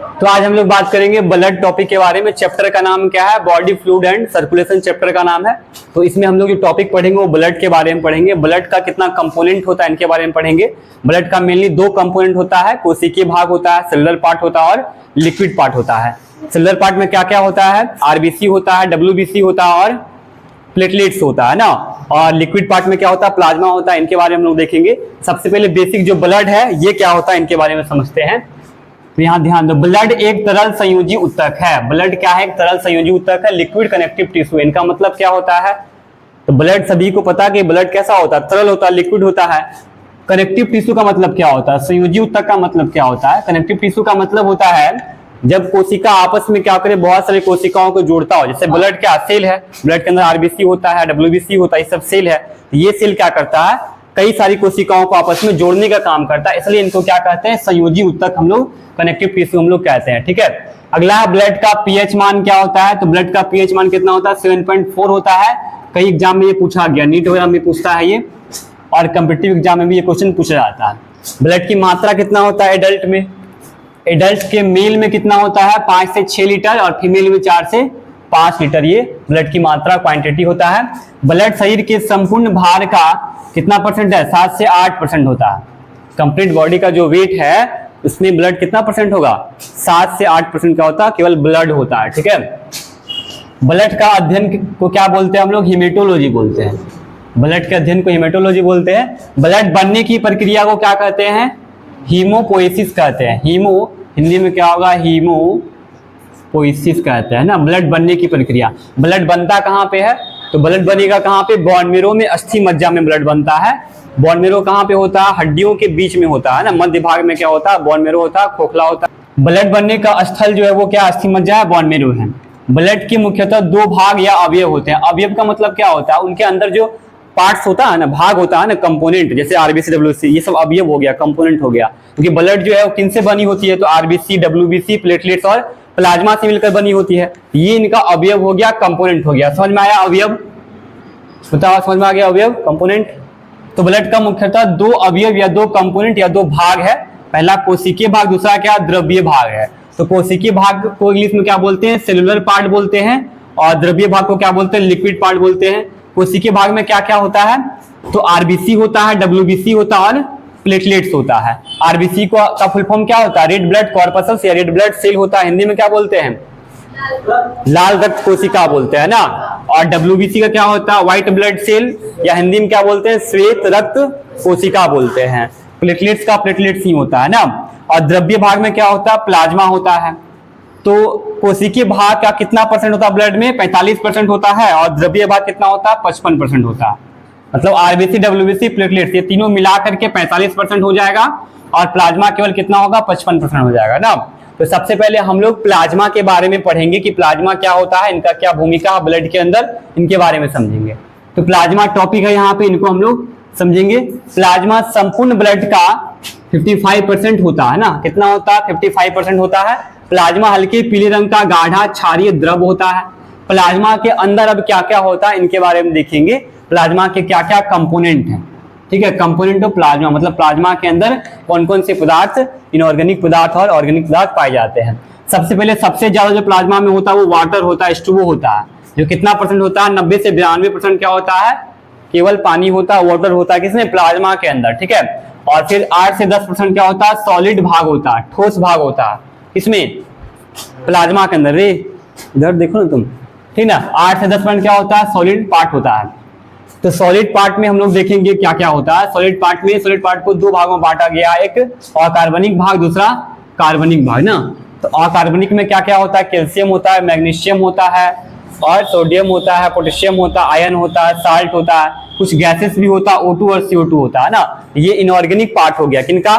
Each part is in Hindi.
तो आज हम लोग बात करेंगे ब्लड टॉपिक के बारे में। चैप्टर का नाम क्या है? Body fluid and circulation chapter का नाम है। तो इसमें हम लोग जो टॉपिक पढ़ेंगे वो ब्लड के बारे में पढ़ेंगे। ब्लड का कितना कंपोनेंट होता है इनके बारे में पढ़ेंगे। ब्लड का मेनली दो कंपोनेंट होता है, कोशिकीय भाग होता है, सेलुलर पार्ट होता है और लिक्विड पार्ट होता है। सेलुलर पार्ट में क्या क्या होता है? आरबीसी होता है, डब्ल्यूबीसी होता है और प्लेटलेट्स होता है ना। और लिक्विड पार्ट में क्या होता है? प्लाज्मा होता है। इनके बारे में हम लोग देखेंगे। सबसे पहले बेसिक जो ब्लड है ये क्या होता है इनके बारे में समझते हैं। तो यहाँ ध्यान दो, ब्लड एक तरल संयोजी ऊतक है। ब्लड क्या है? एक तरल संयोजी ऊतक है, लिक्विड कनेक्टिव टिश्यू। इनका मतलब क्या होता है? तो ब्लड सभी को पता है कि ब्लड कैसा होता है? तरल होता है, लिक्विड होता है। कनेक्टिव टिश्यू का मतलब क्या होता है? संयोजी ऊतक का मतलब क्या होता है? कनेक्टिव टिश्यू का मतलब होता है जब कोशिका आपस में क्या करे, बहुत सारी कोशिकाओं को जोड़ता हो। जैसे ब्लड क्या सेल है, ब्लड के अंदर आरबीसी होता है, डब्ल्यूबीसी होता है, ये सब सेल है। ये सेल क्या करता है? कई सारी कोशिकाओं को आपस में जोड़ने का काम करता है, इसलिए इनको क्या कहते हैं? संयोजी ऊतक हम लोग, कनेक्टिव टिश्यू हम लोग कहते हैं। ठीक है। अगला ब्लड का पीएच मान क्या होता है? तो ब्लड का पीएच मान कितना होता है? 7.4 होता है। कई एग्जाम में ये पूछा गया, नीट वगैरह में पूछता है ये, और कॉम्पिटिटिव एग्जाम में भी ये क्वेश्चन पूछा जाता है। ब्लड की मात्रा कितना होता है एडल्ट में? एडल्ट के मेल में कितना होता है? 5 से 6 लीटर और फीमेल में 4 से 5 लीटर। ये ब्लड की मात्रा, क्वांटिटी होता है। ब्लड शरीर के संपूर्ण भार का कितना परसेंट है? 7 से 8% होता है। कंप्लीट बॉडी का जो वेट है उसमें ब्लड कितना परसेंट होगा? 7 से 8% का होता है, केवल ब्लड होता है। ठीक है। ब्लड का अध्ययन को क्या बोलते हैं हम लोग? हिमेटोलॉजी बोलते हैं। ब्लड के अध्ययन को हिमेटोलॉजी बोलते हैं। ब्लड बनने की प्रक्रिया को क्या कहते हैं? हीमोपोएसिस कहते हैं। हीमो हिंदी में क्या होगा? हीमोपोएसिस कहते हैं ना, ब्लड बनने की प्रक्रिया। ब्लड बनता कहाँ पे है? तो ब्लड बनेगा कहाँ पे? बोन मैरो में, अस्थि मज्जा में ब्लड बनता है। बोन मैरो कहाँ पे होता है? हड्डियों के बीच में होता है ना। मध्य भाग में क्या होता है? बोन मैरो होता है, खोखला होता है। ब्लड बनने का स्थल जो है वो क्या? अस्थि मज्जा है, बोन मैरो है। ब्लड के मुख्यतः दो भाग या अवयव होते हैं। अवयव का मतलब क्या होता है? उनके अंदर जो पार्ट्स होता है ना, भाग होता है ना, कंपोनेंट, जैसे आरबीसी, डब्ल्यूबीसी, ये सब अवयव हो गया, कंपोनेंट हो गया। क्योंकि ब्लड जो है वो किन से बनी होती है? तो आरबीसी, डब्ल्यूबीसी, प्लेटलेट्स और प्लाज्मा से मिलकर बनी होती है। ये इनका अवयव हो गया, कंपोनेंट हो गया। समझ में आया? अवयव बताओ, समझ में आ गया? अवयव, कंपोनेंट। तो ब्लड का मुख्यतः दो अवयव या दो कंपोनेंट या दो भाग है। पहला कोशिकीय भाग, दूसरा क्या? द्रव्य भाग है। तो कोशिकीय भाग को इंग्लिश में क्या बोलते हैं? सेलुलर पार्ट बोलते हैं। और द्रव्य भाग को क्या बोलते हैं? लिक्विड पार्ट बोलते हैं। कोशिकीय भाग में क्या क्या होता है? तो आरबीसी होता है, डब्ल्यूबीसी होता है और प्लेटलेट्स होता है। आरबीसी का फुल फॉर्म क्या होता है? रेड ब्लड कॉर्पसल्स या रेड ब्लड सेल होता है। हिंदी में क्या बोलते हैं? लाल रक्त कोशिका बोलते हैं ना। और डब्ल्यूबीसी का क्या होता है? व्हाइट ब्लड सेल, या हिंदी में क्या बोलते हैं? श्वेत रक्त कोशिका बोलते हैं। प्लेटलेट्स का प्लेटलेट्स ही होता है ना। और द्रव्य भाग में क्या होता है? प्लाज्मा होता है। तो कोशिकीय भाग का कितना परसेंट होता है ब्लड में? 45% होता है। और द्रव्य भाग कितना होता है? 55% होता है। मतलब आरबीसी, डब्ल्यूबीसी, प्लेटलेट्स ये तीनों मिलाकर के 45% हो जाएगा। और प्लाज्मा केवल कितना होगा? 55% हो जाएगा ना। तो सबसे पहले हम लोग प्लाज्मा के बारे में पढ़ेंगे कि प्लाज्मा क्या होता है, इनका क्या भूमिका है ब्लड के अंदर, इनके बारे में समझेंगे। तो प्लाज्मा टॉपिक है यहाँ पे, इनको हम लोग समझेंगे। प्लाज्मा संपूर्ण ब्लड का 55% होता है ना। कितना होता है? 55% होता है। प्लाज्मा हल्के पीले रंग का गाढ़ा क्षारीय द्रव होता है। प्लाज्मा के अंदर अब क्या क्या होता है इनके बारे में देखेंगे। प्लाज्मा के क्या क्या कंपोनेंट हैं। ठीक है। कंपोनेंट ऑफ प्लाज्मा मतलब प्लाज्मा के अंदर कौन कौन से पदार्थ, इनऑर्गेनिक पदार्थ और ऑर्गेनिक पदार्थ पाए जाते हैं। सबसे पहले सबसे ज्यादा जो प्लाज्मा में होता है वो वाटर होता है, H2O होता है। जो कितना परसेंट होता है? 90 से 92% क्या होता है? केवल पानी होता है, वाटर होता है। किसमें? प्लाज्मा के अंदर। ठीक है। और फिर 8 से 10% क्या होता है? सॉलिड भाग होता है, ठोस भाग होता है। इसमें प्लाज्मा के अंदर, रे इधर देखो ना तुम, ठीक ना। 8 से 10% क्या होता है? सॉलिड पार्ट होता है। तो सॉलिड पार्ट में हम लोग देखेंगे क्या क्या होता है। सॉलिड पार्ट में, सॉलिड पार्ट को दो भागों में बांटा गया, एक अकार्बनिक भाग, दूसरा कार्बनिक भाग ना। तो अकार्बनिक में क्या क्या होता है? कैल्शियम होता है, मैग्नीशियम होता है और सोडियम होता है, पोटेशियम होता है, आयरन होता है, साल्ट होता है, कुछ गैसेस भी होता है, O2 और CO2 होता है ना। ये इनऑर्गेनिक पार्ट हो गया। किनका?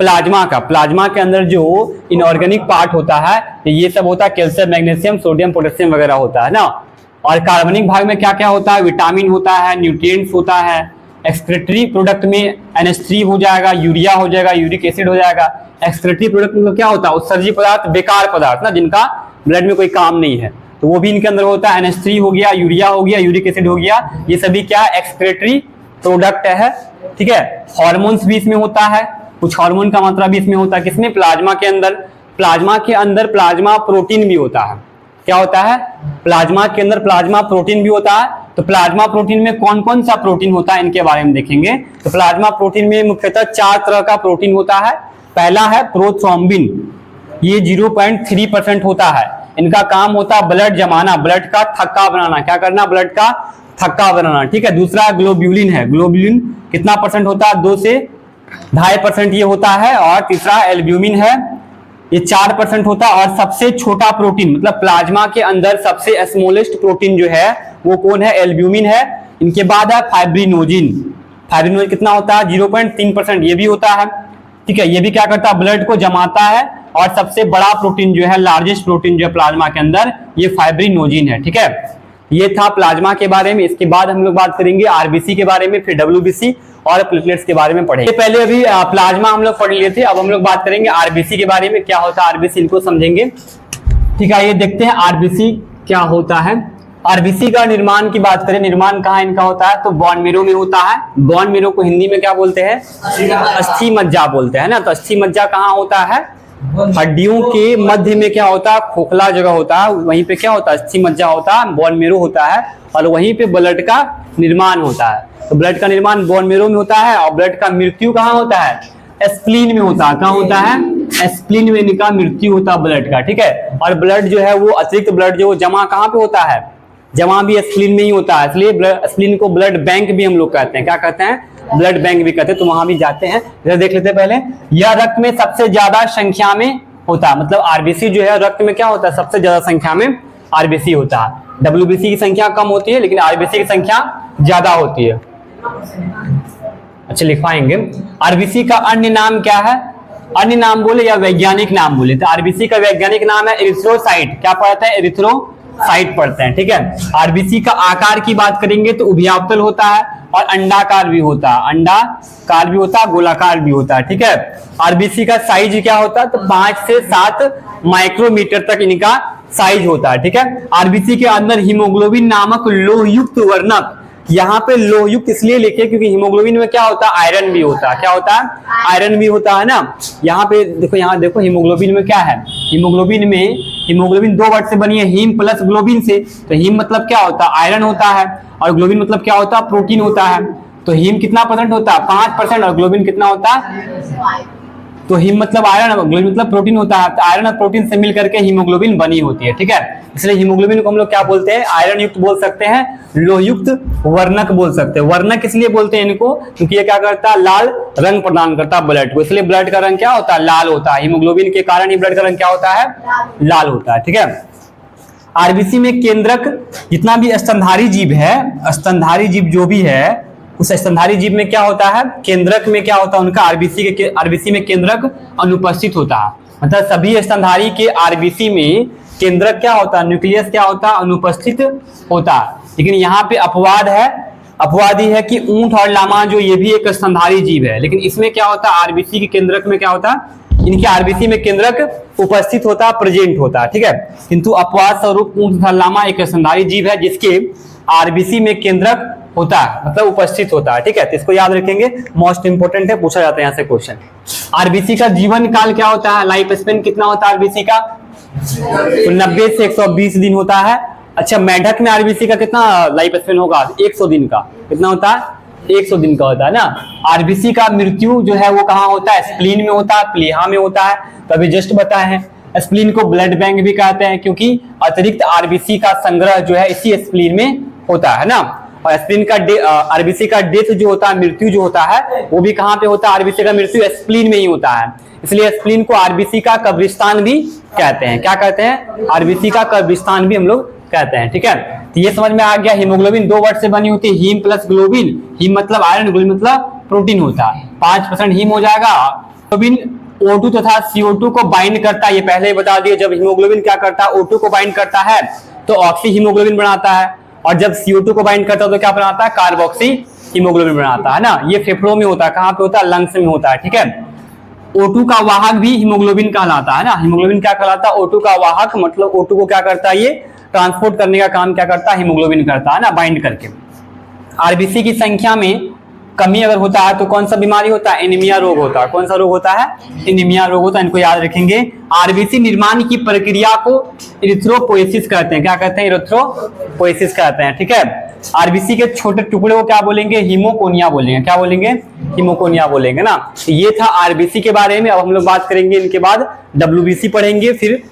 प्लाज्मा का। प्लाज्मा के अंदर जो इनऑर्गेनिक पार्ट होता है ये सब होता है, कैल्शियम, मैग्नीशियम, सोडियम, पोटेशियम वगैरह होता है ना। और कार्बनिक भाग में क्या क्या होता है? विटामिन होता है, न्यूट्रिएंट्स होता है। एक्सक्रीटरी प्रोडक्ट में NH3 हो जाएगा, यूरिया हो जाएगा, यूरिक एसिड हो जाएगा। एक्सक्रीटरी प्रोडक्ट में क्या होता है? उत्सर्जी पदार्थ, बेकार पदार्थ ना, जिनका ब्लड में कोई काम नहीं है, तो वो भी इनके अंदर होता है। NH3 हो गया, यूरिया हो गया, यूरिक एसिड हो गया, ये सभी क्या? एक्सक्रीटरी प्रोडक्ट है। ठीक है। हार्मोन्स भी इसमें होता है, कुछ हार्मोन का मात्रा भी इसमें होता है। किसमें? प्लाज्मा के अंदर। प्लाज्मा के अंदर प्लाज्मा प्रोटीन भी होता है। क्या होता है? प्लाज्मा के अंदर प्लाज्मा प्रोटीन भी होता है। तो प्लाज्मा प्रोटीन में कौन कौन सा प्रोटीन होता है इनके बारे में देखेंगे। तो प्लाज्मा प्रोटीन में मुख्यतः 4 तरह का प्रोटीन होता है। पहला है प्रोथ्रोम्बिन, ये 0.3% होता है। इनका काम होता है ब्लड जमाना, ब्लड का थक्का बनाना। क्या करना? ब्लड का थक्का बनाना, ठीक है। दूसरा ग्लोब्यूलिन है, ग्लोब्यूलिन कितना परसेंट होता है? 2 से 2.5% ये होता है। और तीसरा एल्ब्यूमिन है, ये 4% होता है। और सबसे छोटा प्रोटीन मतलब प्लाज्मा के अंदर सबसे स्मॉलेस्ट प्रोटीन जो है वो कौन है? एल्ब्यूमिन है। इनके बाद है फाइब्रिनोजिन, फाइब्रिनोजिन कितना होता है? 0.3% ये भी होता है, ठीक है। ये भी क्या करता है? ब्लड को जमाता है। और सबसे बड़ा प्रोटीन जो है, लार्जेस्ट प्रोटीन जो है प्लाज्मा के अंदर, ये फाइब्रिनोजिन है, ठीक है। ये था प्लाज्मा के बारे में। इसके बाद हम लोग बात करेंगे आरबीसी के बारे में, फिर डब्ल्यूबीसी और प्लेटलेट्स के बारे में पढ़ेंगे। पहले अभी प्लाज्मा हम लोग पढ़ लिए थे, अब हम लोग बात करेंगे आरबीसी के बारे में। क्या होता है आरबीसी, इनको समझेंगे, ठीक है। ये देखते हैं आरबीसी क्या होता है। आरबीसी का निर्माण की बात करें, निर्माण कहाँ इनका होता है? तो बोन मैरो में होता है। बोन मैरो को हिंदी में क्या बोलते हैं? अस्थि मज्जा बोलते हैं ना। तो अस्थि मज्जा कहाँ होता है? हड्डियों के मध्य में क्या होता है? खोखला जगह होता है, वहीं पे क्या होता है? अस्थि मज्जा होता है, बोन मैरो होता है। और वहीं पे ब्लड का निर्माण होता है। तो ब्लड का निर्माण बोन मैरो में होता है। और ब्लड का मृत्यु कहाँ होता है? स्प्लीन में होता है। कहाँ होता है? स्प्लीन में इनका मृत्यु होता है ब्लड का, ठीक है। और ब्लड जो है वो अतिरिक्त ब्लड जो जमा कहाँ पे होता है? जमा भी स्प्लीन में ही होता है। इसलिए स्प्लीन को ब्लड बैंक भी हम लोग कहते हैं। क्या कहते हैं? ब्लड बैंक भी कहते हैं। तो वहां भी जाते हैं, इधर देख लेते हैं पहले। यह रक्त में सबसे ज्यादा संख्या में होता है, मतलब आरबीसी जो है रक्त में क्या होता है? सबसे ज्यादा संख्या में आरबीसी होता है। डब्ल्यूबीसी की संख्या कम होती है, लेकिन आरबीसी की संख्या ज्यादा होती है। अच्छा, लिखवाएंगे। आरबीसी का अन्य नाम क्या है? अन्य नाम बोले या वैज्ञानिक नाम बोले? तो आरबीसी का वैज्ञानिक नाम है एरिथ्रोसाइट। क्या पढ़ते हैं? एरिथ्रोसाइट पढ़ते हैं, ठीक है। आरबीसी का आकार की बात करेंगे तो उभयावतल होता है और अंडाकार भी होता है, अंडाकार भी होता है, गोलाकार भी होता है, ठीक है। आरबीसी का साइज क्या होता है? तो 5 से 7 माइक्रोमीटर तक इनका साइज होता है, ठीक है। आरबीसी के अंदर हीमोग्लोबिन नामक लोहयुक्त वर्णक, यहाँ पे लोहयुक्त इसलिए लिखे क्योंकि हीमोग्लोबिन में क्या होता है? आयरन भी होता है। क्या होता है? आयरन भी होता है ना। यहाँ पे देखो, यहाँ देखो हीमोग्लोबिन में क्या है? हीमोग्लोबिन 2 वर्ड से बनी है, हीम प्लस ग्लोबिन से। तो हीम मतलब क्या होता है? आयरन होता है। और ग्लोबिन मतलब क्या होता है? प्रोटीन होता है। तो हीम कितना परसेंट होता है? 5%। और ग्लोबिन कितना होता है? तो हीम मतलब आयरन, ग्लोबिन मतलब प्रोटीन होता है। तो आयरन और प्रोटीन से मिलकर के हीमोग्लोबिन बनी होती है, ठीक है। इसलिए हीमोग्लोबिन को हम लोग क्या बोलते हैं? आयरन युक्त बोल सकते हैं, लोहयुक्त वर्णक बोल सकते हैं। वर्णक इसलिए बोलते हैं इनको क्योंकि ये क्या करता है? लाल रंग प्रदान करता है ब्लड को। इसलिए ब्लड का रंग क्या होता है? लाल होता है। हीमोग्लोबिन के कारण ही ब्लड का रंग क्या होता है? लाल होता है, ठीक है। आरबीसी में केंद्रक जितना भी स्तनधारी जीव है, स्तनधारी जीव जो भी है, उस स्तनधारी जीव में क्या होता है? केंद्रक में क्या होता है? उनका आरबीसी में केंद्रक अनुपस्थित होता है। मतलब सभी स्तनधारी के आरबीसी में केंद्रक क्या होता है? न्यूक्लियस क्या होता है? अनुपस्थित होता है। लेकिन यहाँ पे अपवाद है, अपवाद ही है कि ऊंट और लामा जो ये भी एक स्तनधारी जीव है, लेकिन इसमें क्या होता है? आरबीसी के केंद्रक में क्या होता है? इनके आरबीसी में केंद्रक उपस्थित होता है, प्रेजेंट होता है, ठीक है। किंतु अपवाद स्वरूप ऊंट तथा लामा एक स्तनधारी जीव है जिसके आरबीसी में केंद्रक होता है, मतलब उपस्थित होता है, ठीक है। तो इसको याद रखेंगे, मोस्ट इंपोर्टेंट है, पूछा जाता है यहाँ से क्वेश्चन। आरबीसी का जीवन काल क्या होता है? लाइफ स्पेन कितना होता है आरबीसी का? तो 90 से 120 दिन होता है। अच्छा, मेढक में आरबीसी का कितना लाइफ स्पेन होगा? 100 दिन का। कितना होता है? 100 दिन का होता है ना। आरबीसी का मृत्यु जो है वो कहाँ होता है? स्प्लीन में होता है, प्लीहा में होता है। तो अभी जस्ट बताए हैं। स्प्लीन को ब्लड बैंक भी कहते हैं क्योंकि अतिरिक्त आरबीसी का संग्रह जो है इसी स्प्लीन में होता है ना। और स्प्लीन का आरबीसी का डेथ जो होता है, मृत्यु जो होता है, वो भी कहाँ पे होता है? आरबीसी का मृत्यु स्प्लीन में ही होता है। इसलिए स्प्लीन को आरबीसी का कब्रिस्तान भी कहते हैं। क्या कहते हैं? आरबीसी का कब्रिस्तान भी हम लोग कहते हैं, ठीक है। तो ये समझ में आ गया। हीमोग्लोबिन 2 वर्ड से बनी होती है, हीम प्लस ग्लोबिन। हीम मतलब आयरन, ग्लोबिन मतलब प्रोटीन होता है। 5% हीम हो जाएगा। ग्लोबिन O2 तथा CO2 को बाइंड करता है, ये पहले ही बता दिए। जब हीमोग्लोबिन क्या करता है? O2 को बाइंड करता है तो ऑक्सी हीमोग्लोबिन बनाता है, और जब CO2 को बाइंड करता है तो क्या बनाता है? कार्बोक्सी हीमोग्लोबिन बनाता है ना। ये फेफड़ों में होता है, कहाँ पे होता है? लंग्स में होता है, ठीक है। O2 का वाहक भी हीमोग्लोबिन कहलाता है ना। हीमोग्लोबिन क्या कहलाता है? O2 का वाहक, मतलब O2 को क्या करता है? ये ट्रांसपोर्ट करने का काम क्या करता है? हीमोग्लोबिन करता है ना, बाइंड करके। आरबीसी की संख्या में कमी अगर होता है तो कौन सा बीमारी होता है, एनीमिया रोग होता है। कौन सा रोग होता है, एनीमिया रोग होता है। इनको याद रखेंगे। आरबीसी निर्माण की प्रक्रिया को इरिथ्रोपोएसिस कहते हैं। क्या कहते हैं, इरिथ्रोपोएसिस कहते हैं। ठीक है, आरबीसी के छोटे टुकड़े को क्या बोलेंगे, हीमोकोनिया बोलेंगे। क्या बोलेंगे, हीमोकोनिया बोलेंगे ना। ये था आरबीसी के बारे में। अब हम लोग बात करेंगे इनके बाद डब्ल्यूबीसी पढ़ेंगे, फिर